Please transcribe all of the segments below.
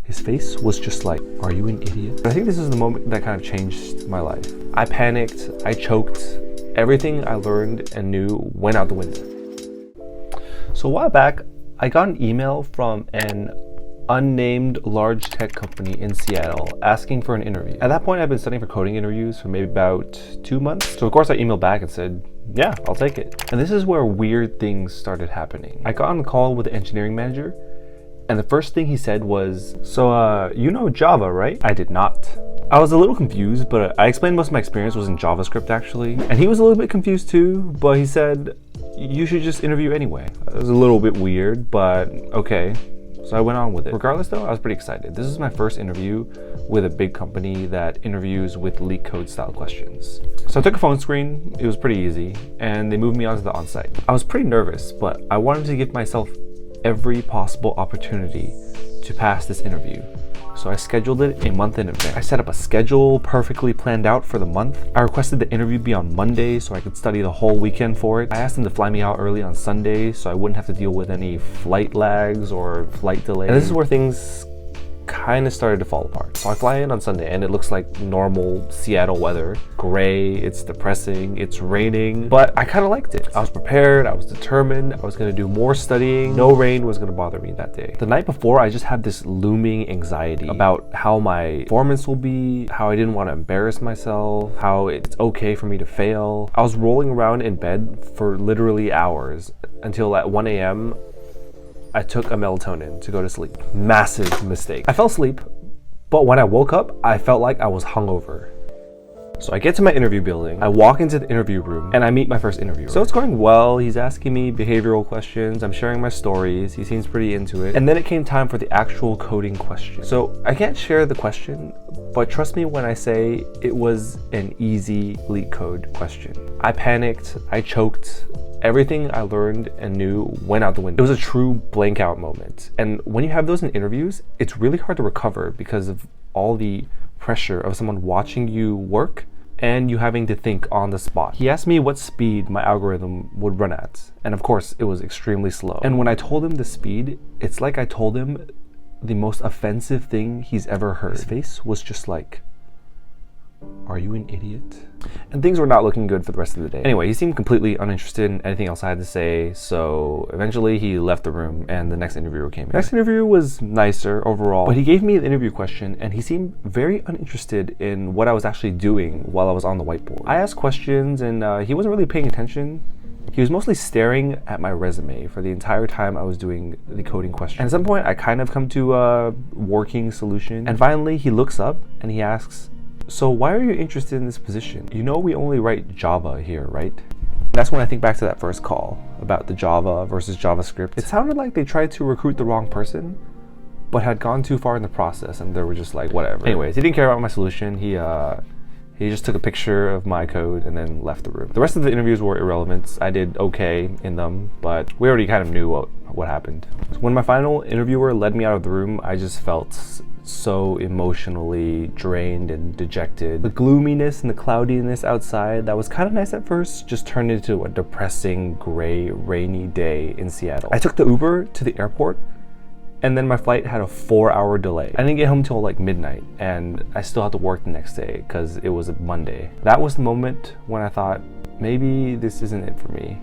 His face was just like, are you an idiot? I think this is the moment that kind of changed my life. I panicked, I choked, everything I learned and knew went out the window. So a while back, I got an email from an unnamed large tech company in Seattle asking for an interview. At that point, I've been studying for coding interviews for maybe about 2 months. So of course I emailed back and said, yeah, I'll take it. And this is where weird things started happening. I got on the call with the engineering manager, and the first thing he said was, so you know Java, right? I did not. I was a little confused, but I explained most of my experience was in JavaScript actually. And he was a little bit confused too, but he said, you should just interview anyway. It was a little bit weird, but okay. So I went on with it. Regardless though, I was pretty excited. This is my first interview with a big company that interviews with leak code style questions. So I took a phone screen, it was pretty easy, and they moved me on to the on-site. I was pretty nervous, but I wanted to give myself every possible opportunity to pass this interview. So I scheduled it a month in advance. I set up a schedule perfectly planned out for the month. I requested the interview be on Monday so I could study the whole weekend for it. I asked them to fly me out early on Sunday so I wouldn't have to deal with any flight lags or flight delays. And this is where things kind of started to fall apart. So I fly in on Sunday and it looks like normal Seattle weather. Gray, it's depressing, it's raining, but I kind of liked it. I was prepared, I was determined, I was going to do more studying. No rain was going to bother me that day. The night before, I just had this looming anxiety about how my performance will be, how I didn't want to embarrass myself, how it's okay for me to fail. I was rolling around in bed for literally hours until at 1 a.m. I took a melatonin to go to sleep. Massive mistake. I fell asleep, but when I woke up, I felt like I was hungover. So I get to my interview building, I walk into the interview room, and I meet my first interviewer. So it's going well, he's asking me behavioral questions, I'm sharing my stories, he seems pretty into it. And then it came time for the actual coding question. So I can't share the question, but trust me when I say it was an easy leak code question. I panicked, I choked, everything I learned and knew went out the window. It was a true blank out moment. And when you have those in interviews, it's really hard to recover because of all the pressure of someone watching you work and you having to think on the spot. He asked me what speed my algorithm would run at. And of course, it was extremely slow. And when I told him the speed, it's like I told him the most offensive thing he's ever heard. His face was just like, are you an idiot? And things were not looking good for the rest of the day. Anyway, he seemed completely uninterested in anything else I had to say, so eventually he left the room and the next interviewer came in. The next interview was nicer overall, but he gave me an interview question and he seemed very uninterested in what I was actually doing while I was on the whiteboard. I asked questions and he wasn't really paying attention. He was mostly staring at my resume for the entire time I was doing the coding question. And at some point, I kind of come to a working solution. And finally, he looks up and he asks, so why are you interested in this position? You know we only write Java here, right? That's when I think back to that first call about the Java versus JavaScript. It sounded like they tried to recruit the wrong person, but had gone too far in the process and they were just like, whatever. Anyways, he didn't care about my solution. He just took a picture of my code and then left the room. The rest of the interviews were irrelevant. I did okay in them, but we already kind of knew what happened. So when my final interviewer led me out of the room, I just felt so emotionally drained and dejected. The gloominess and the cloudiness outside that was kind of nice at first just turned into a depressing, gray, rainy day in Seattle. I took the Uber to the airport and then my flight had a 4-hour delay. I didn't get home till like midnight and I still had to work the next day because it was a Monday. That was the moment when I thought, maybe this isn't it for me.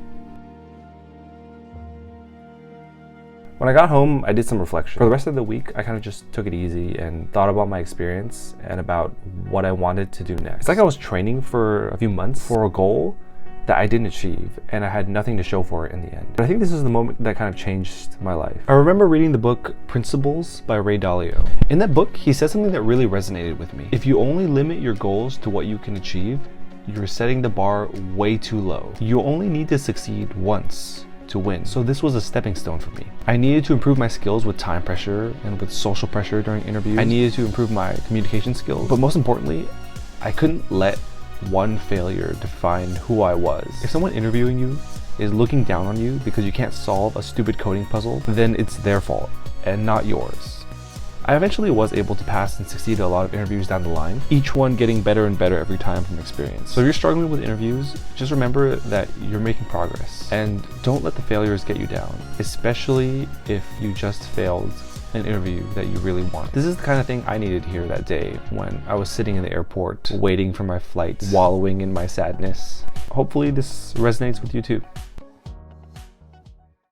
When I got home, I did some reflection. For the rest of the week, I kind of just took it easy and thought about my experience and about what I wanted to do next. It's like I was training for a few months for a goal that I didn't achieve, and I had nothing to show for it in the end. But I think this is the moment that kind of changed my life. I remember reading the book Principles by Ray Dalio. In that book, he said something that really resonated with me. If you only limit your goals to what you can achieve, you're setting the bar way too low. You only need to succeed once to win. So this was a stepping stone for me. I needed to improve my skills with time pressure and with social pressure during interviews. I needed to improve my communication skills. But most importantly, I couldn't let one failure define who I was. If someone interviewing you is looking down on you because you can't solve a stupid coding puzzle, then it's their fault and not yours. I eventually was able to pass and succeed at a lot of interviews down the line, each one getting better and better every time from experience. So if you're struggling with interviews, just remember that you're making progress and don't let the failures get you down, especially if you just failed an interview that you really want. This is the kind of thing I needed to hear that day when I was sitting in the airport waiting for my flight, wallowing in my sadness. Hopefully this resonates with you too.